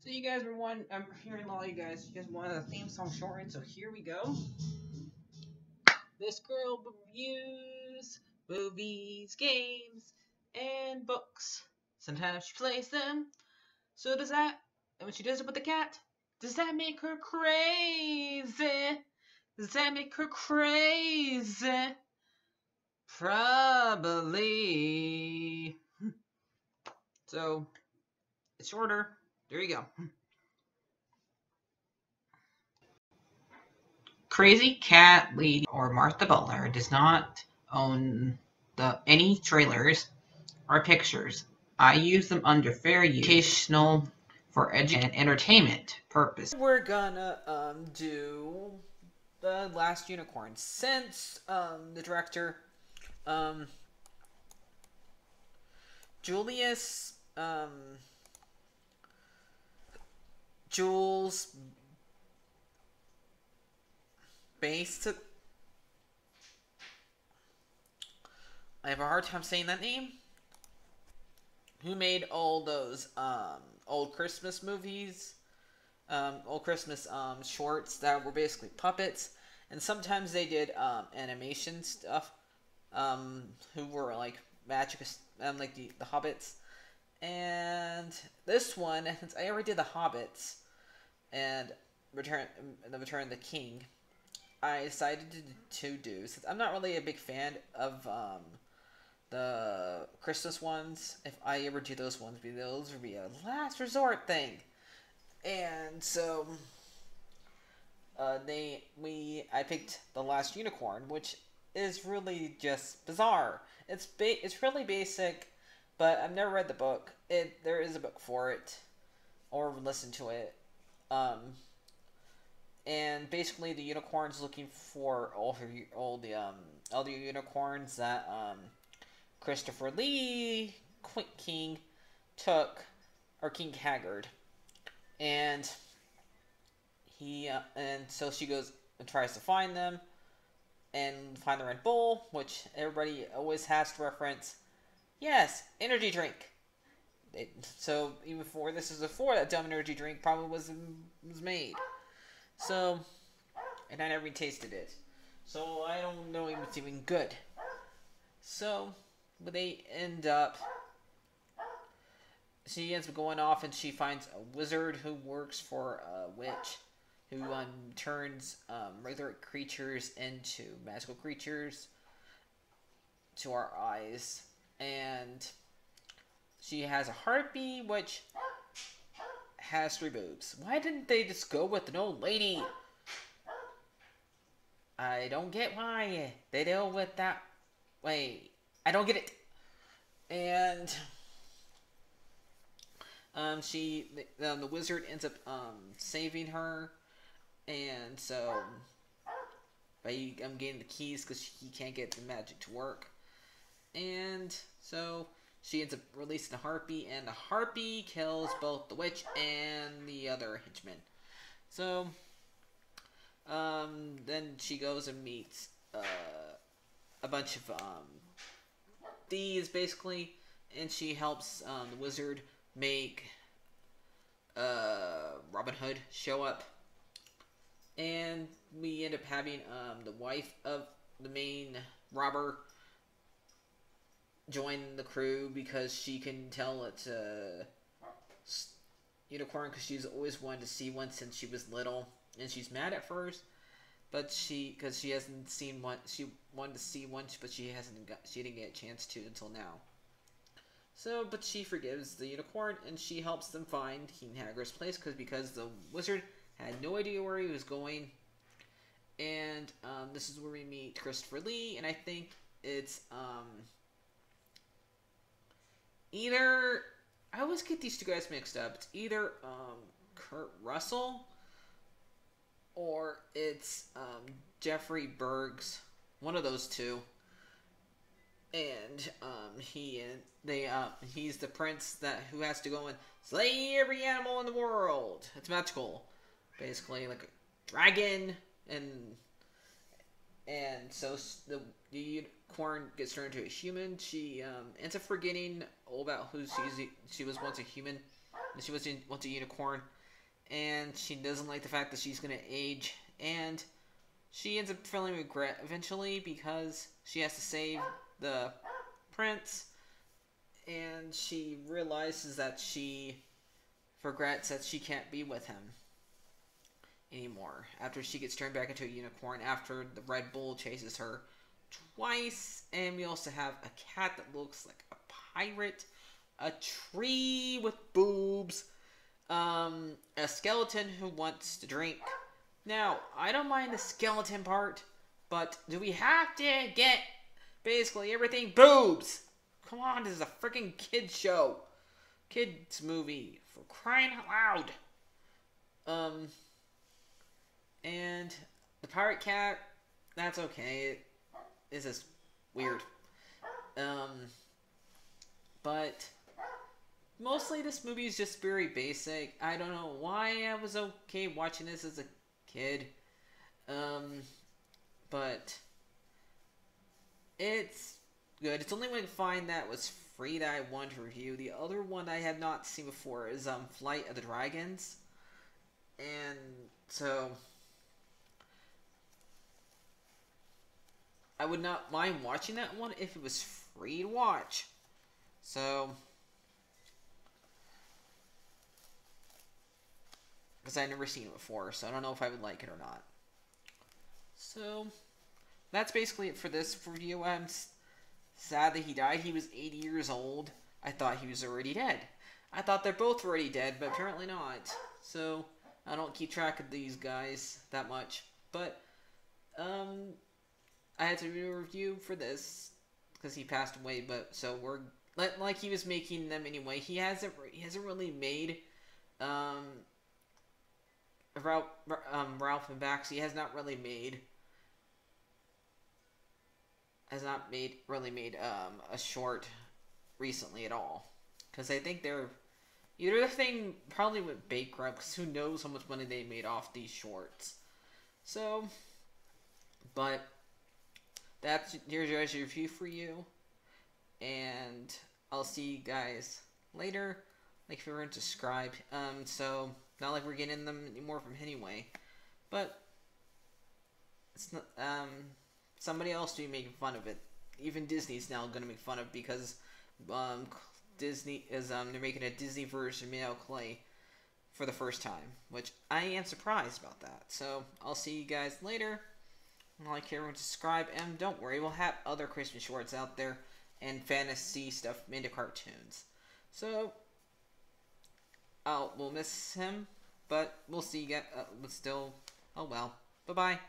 So you guys were I'm hearing a lot of you guys. You guys wanted a theme song shortened, so here we go. This girl reviews movies, games, and books. Sometimes she plays them. So does that. And when she does it with the cat, does that make her crazy? Does that make her crazy? Probably. So it's shorter. There you go. Crazy Cat Lady or Martha Butler does not own any trailers or pictures. I use them under fair use, educational, for education and entertainment purpose. We're gonna do The Last Unicorn, since the director Julius Jules based. I have a hard time saying that name. Who made all those old Christmas movies, old Christmas shorts that were basically puppets, and sometimes they did animation stuff. Who were like magic, like the Hobbits, and this one, since I already did the Hobbits and Return of the King, I decided to do, since I'm not really a big fan of the Christmas ones. If I ever do those ones, those would be a last resort thing. And so I picked The Last Unicorn, which is really just bizarre. It's really basic, but I've never read the book. There is a book for it, or listened to it. And basically the unicorn's looking for all the other unicorns that Christopher Lee King took, or King Haggard, and so she goes and tries to find them and find the Red Bull, which everybody always has to reference. Yes, energy drink. So even before that dumb energy drink probably was made. So, and I never even tasted it, so I don't know if it's even good. So, but she ends up going off, and she finds a wizard who works for a witch, who turns regular creatures into magical creatures to our eyes. And she has a heartbeat, which has 3 boobs. Why didn't they just go with an old lady? I don't get why they deal with that way. I don't get it. And the wizard ends up saving her, and so I'm getting the keys because he can't get the magic to work, and so she ends up releasing the harpy, and the harpy kills both the witch and the other henchman. So then she goes and meets a bunch of thieves, basically, and she helps the wizard make Robin Hood show up, and we end up having the wife of the main robber join the crew because she can tell it's a unicorn, because she's always wanted to see one since she was little, and she's mad at first, but because she hasn't seen one. She wanted to see one, but she didn't get a chance to until now. So, but she forgives the unicorn, and she helps them find King Haggard's place, because the wizard had no idea where he was going. And this is where we meet Christopher Lee, and I think it's either, I always get these 2 guys mixed up. It's either Kurt Russell or it's Jeffrey Bergs, one of those 2. And he's the prince who has to go and slay every animal in the world. It's magical, basically, like a dragon, and so the unicorn gets turned into a human. She ends up forgetting all about who she was once a human, and she was once a unicorn. and she doesn't like the fact that she's gonna age, and she ends up feeling regret eventually because she has to save the prince, and she realizes that she regrets that she can't be with him anymore after she gets turned back into a unicorn after the Red Bull chases her twice. And we also have a cat that looks like a pirate, a tree with boobs, a skeleton who wants to drink. Now, I don't mind the skeleton part, but do we have to get basically everything boobs? Come on, this is a freaking kids show. Kids movie, for crying out loud. And the pirate cat, that's okay. It's just weird. But mostly this movie is just very basic. I don't know why I was okay watching this as a kid. But it's good. It's the only one I could find that was free that I wanted to review. The other one I had not seen before is Flight of the Dragons. And so I would not mind watching that one if it was free to watch. So, because I've never seen it before, so I don't know if I would like it or not. So, that's basically it for this review. I'm sad that he died. He was 80 years old. I thought he was already dead. I thought they're both already dead, but apparently not. So, I don't keep track of these guys that much. But, I had to do a review for this because he passed away. But so we're like he was making them anyway. He hasn't really made Ralph and Baxi has not really made a short recently at all, because I think they're either the thing probably went bankrupt, because who knows how much money they made off these shorts. So, but here's your review for you, and I'll see you guys later. Like, if you're going to subscribe. So not like we're getting them anymore from anyway, but it's not, somebody else will be making fun of it. Even Disney's now going to make fun of it because Disney is they're making a Disney version made out of clay for the first time, which I am surprised about that. So I'll see you guys later. Like, everyone, subscribe, and don't worry, we'll have other Christmas shorts out there and fantasy stuff into cartoons. So we'll miss him, but we'll see you guys. But still, oh well. Bye bye.